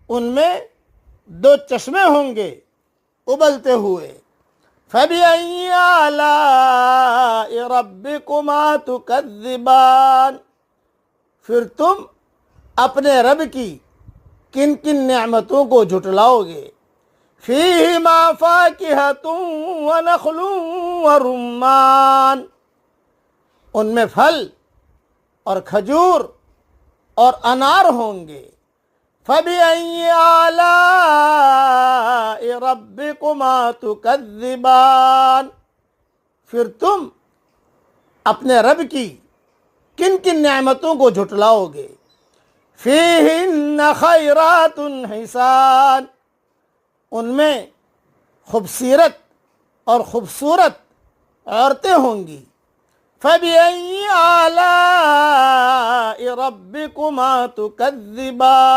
ان میں 2 چشمے ہوں گے ابلتے ہوئے. فَبِأَيِّ آلَاءِ رَبِّكُمَا تُكَذِّبَانِ، پھر تم اپنے رب کی کن کن نعمتوں کو جھٹلاؤ گے. فِيهِمَا فَاكِهَةٌ وَنَخْلٌ وَرُمَّانٌ، ان میں پھل اور کھجور اور انار ہوں گے. فَبِأَيِّ آلَاءِ رَبِّكُمَا تُكَذِّبَانِ، پھر تم اپنے رب کی کن کن نعمتوں کو جھٹلاؤ گے. فِيهِنَّ خَيْرَاتٌ حِسَانٌ، ان میں خوبصیرت اور خوبصورت عورتیں ہوں گی. فَبِأَيِّ آلَاءِ رَبِّكُمَا تُكَذِّبَانِ